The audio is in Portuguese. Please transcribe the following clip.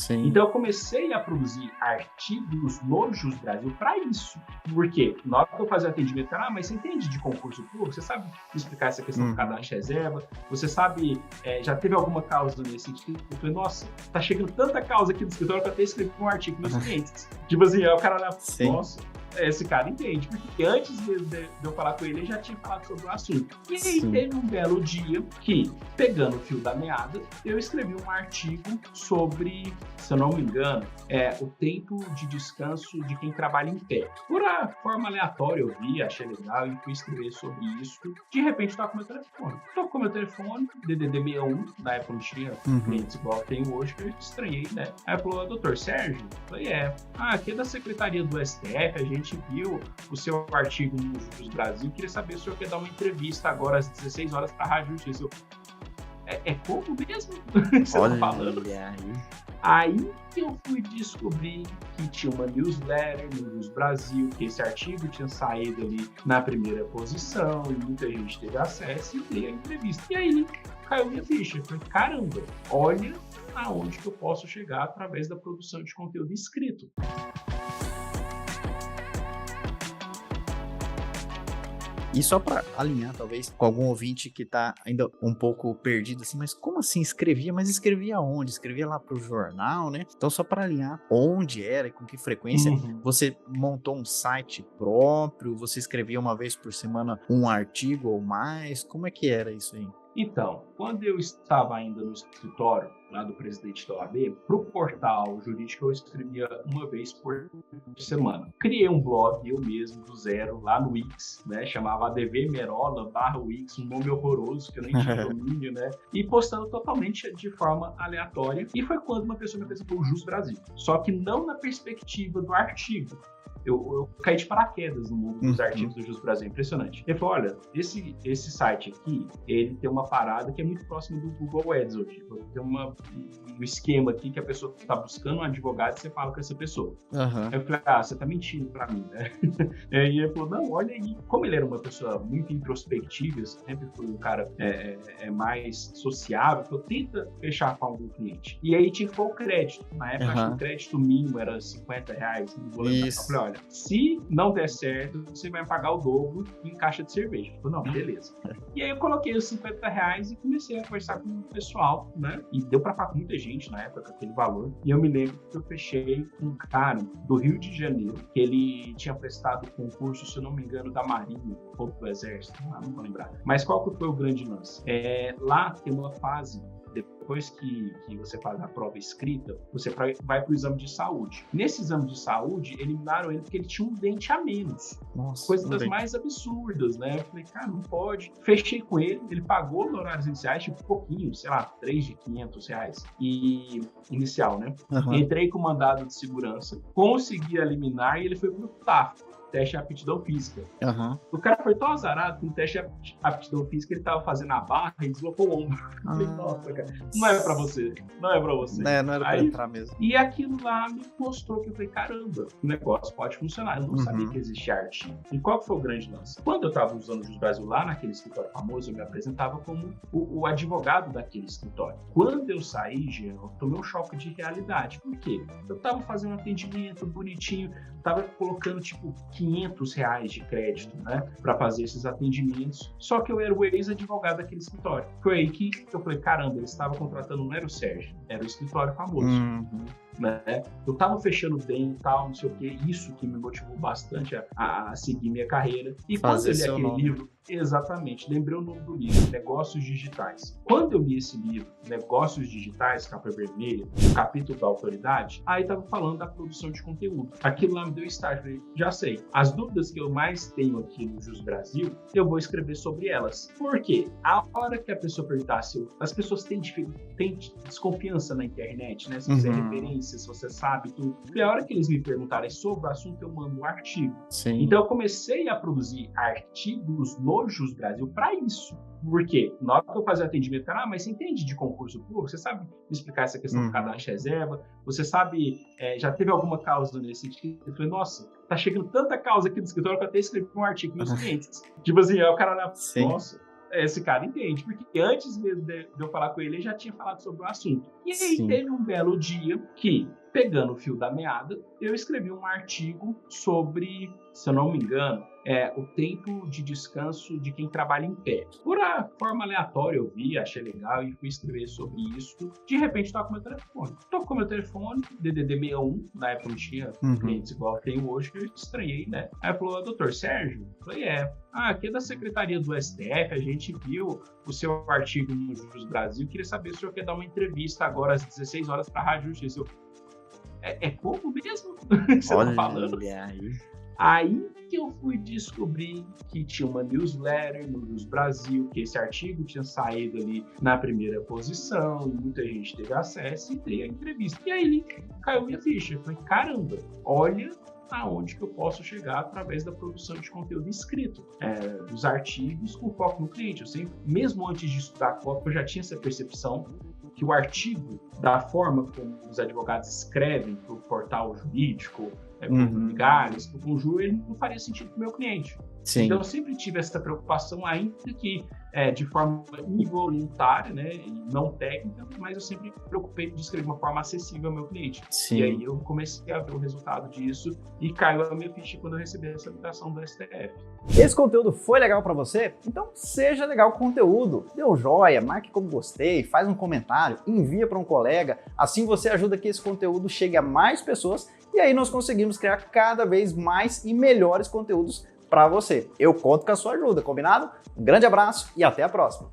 Sim. Então eu comecei a produzir artigos no Jus Brasil para isso. Por quê? Na hora que eu fazia atendimento, cara, mas você entende de concurso público? Você sabe explicar essa questão do cadastro de reserva? Você sabe, já teve alguma causa nesse sentido? Eu falei, nossa, tá chegando tanta causa aqui no escritório que eu até escrevi um artigo para meus clientes. Tipo assim, aí o cara olha, nossa, esse cara entende, porque antes de eu falar com ele, ele já tinha falado sobre o assunto. E aí teve um belo dia que, pegando o fio da meada, eu escrevi um artigo sobre, se eu não me engano, o tempo de descanso de quem trabalha em pé. Por a forma aleatória, eu vi, achei legal e fui escrever sobre isso. De repente, tava com meu telefone. Tô com meu telefone, DDD 61, na época não tinha clientes igual eu tenho hoje, que eu estranhei, né? Aí falou, doutor Sérgio? Eu falei, aqui é da Secretaria do STF, a gente viu o seu artigo no Jus Brasil, queria saber se o senhor quer dar uma entrevista agora às 16 horas para a Rádio Justiça. É como mesmo? Você tá falando? Aí que eu fui descobrir que tinha uma newsletter no Jus Brasil, que esse artigo tinha saído ali na primeira posição e muita gente teve acesso e dei a entrevista. E aí caiu minha ficha. Eu falei, caramba, olha aonde que eu posso chegar através da produção de conteúdo escrito. E só para alinhar, talvez, com algum ouvinte que tá ainda um pouco perdido, assim, mas como assim escrevia? Mas escrevia onde? Escrevia lá pro jornal, né? Então, só para alinhar onde era e com que frequência, você montou um site próprio? Você escrevia uma vez por semana um artigo ou mais? Como é que era isso aí? Então, quando eu estava ainda no escritório, lá do presidente da OAB, para o portal jurídico eu escrevia uma vez por semana. Criei um blog, eu mesmo, do zero, lá no Wix, né? Chamava advmerola/Wix, um nome horroroso, que eu nem tinha domínio, né? E postando totalmente de forma aleatória. E foi quando uma pessoa me apresentou o Jus Brasil. Só que não na perspectiva do artigo. Eu caí de paraquedas no mundo dos artigos do Jus Brasil, impressionante. Ele falou, olha, esse site aqui, ele tem uma parada que é muito próxima do Google Ads hoje. Tem um esquema aqui que a pessoa está buscando um advogado e você fala com essa pessoa. Aí eu falei, você tá mentindo pra mim, né? E ele falou, não, olha aí. Como ele era uma pessoa muito introspectiva, eu sempre fui um cara mais sociável, então tenta fechar com algum cliente. E aí tinha que pôr o crédito. Na época, acho que o crédito mínimo era R$50, não vou lembrar. Eu falei, olha, se não der certo, você vai pagar o dobro em caixa de cerveja. Eu falei, não, beleza. E aí eu coloquei os R$50 e comecei a conversar com o pessoal, né? E deu pra falar com muita gente na época, com aquele valor. E eu me lembro que eu fechei com um cara do Rio de Janeiro, que ele tinha prestado concurso, se eu não me engano, da Marinha ou do Exército, não vou lembrar. Mas qual que foi o grande lance? Lá tem uma fase, depois que você faz a prova escrita, você vai para o exame de saúde. Nesse exame de saúde, eliminaram ele porque ele tinha um dente a menos. Nossa, coisa das mais absurdas, né? Eu falei, cara, não pode. Fechei com ele pagou os horários iniciais, tipo, pouquinho, sei lá, 3 de R$500 e inicial, né? Entrei com mandado de segurança, consegui eliminar e ele foi pro TAF. Teste de aptidão física. O cara foi tão azarado que no teste de aptidão física ele tava fazendo a barra e deslocou o ombro. Nossa, cara, não é pra você. Não é pra você. Não era pra entrar mesmo. E aquilo lá me mostrou que eu falei, caramba, o negócio pode funcionar. Eu não sabia que existia artigo. E qual foi o grande lance? Quando eu tava usando o Jus Brasil lá naquele escritório famoso, eu me apresentava como o advogado daquele escritório. Quando eu saí, eu tomei um choque de realidade. Por quê? Eu tava fazendo um atendimento bonitinho, tava colocando tipo R$500 de crédito, né, para fazer esses atendimentos. Só que eu era o ex-advogado daquele escritório. Foi aí que eu falei, caramba, eles estavam contratando, não era o Sérgio, era o escritório famoso. Né? Eu tava fechando bem e tal, não sei o que, isso que me motivou bastante a seguir minha carreira. E quando eu li aquele livro, exatamente, lembrei o nome do livro, Negócios Digitais. Quando eu li esse livro, Negócios Digitais, capa vermelha, o capítulo da autoridade, aí tava falando da produção de conteúdo. Aquilo lá me deu start, falei, já sei. As dúvidas que eu mais tenho aqui no Jus Brasil, eu vou escrever sobre elas. Por quê? A hora que a pessoa perguntar se as pessoas têm desconfiança na internet, né? Se você é referência, se você sabe tudo. E a hora que eles me perguntarem sobre o assunto, eu mando um artigo. Então eu comecei a produzir artigos no Jus Brasil para isso. Por quê? Na hora que eu fazia atendimento, cara, mas você entende de concurso público? Você sabe explicar essa questão do cadastro de reserva? Você sabe, já teve alguma causa nesse sentido? Eu falei, nossa, tá chegando tanta causa aqui no escritório que eu até escrevi um artigo para meus clientes. Tipo assim, aí o cara olha, nossa, esse cara entende, porque antes mesmo de eu falar com ele já tinha falado sobre o assunto. E aí Sim. teve um belo dia que, pegando o fio da meada, eu escrevi um artigo sobre, se eu não me engano, o tempo de descanso de quem trabalha em pé. Por a forma aleatória eu vi, achei legal e fui escrever sobre isso. De repente toco meu telefone. Tocou meu telefone, DDD 61, na época não tinha clientes igual eu tenho hoje, eu estranhei, né? Aí falou, doutor Sérgio? Eu falei, aqui é da Secretaria do STF, a gente viu o seu artigo no Jus Brasil, queria saber se o senhor quer dar uma entrevista agora às 16 horas para a Rádio Justiça. Como mesmo que você tá falando? Aí que eu fui descobrir que tinha uma newsletter no Jus Brasil, que esse artigo tinha saído ali na primeira posição, e muita gente teve acesso e dei a entrevista. E aí caiu minha ficha. Eu falei, caramba, olha aonde que eu posso chegar através da produção de conteúdo escrito, dos artigos com foco no cliente. Eu sempre, mesmo antes de estudar copy, eu já tinha essa percepção que o artigo, da forma como os advogados escrevem para o portal jurídico, para o Migalhas, para o Conjur, ele não faria sentido para o meu cliente. Sim. Então eu sempre tive essa preocupação, ainda que de forma involuntária, né, e não técnica, mas eu sempre me preocupei de escrever de uma forma acessível ao meu cliente. Sim. E aí eu comecei a ver o resultado disso e caiu a minha ficha quando eu recebi essa ligação do STF. Esse conteúdo foi legal para você? Então seja legal com o conteúdo. Dê um joinha, marque como gostei, faz um comentário, envia para um colega. Assim você ajuda que esse conteúdo chegue a mais pessoas e aí nós conseguimos criar cada vez mais e melhores conteúdos para você. Eu conto com a sua ajuda, combinado? Um grande abraço e até a próxima!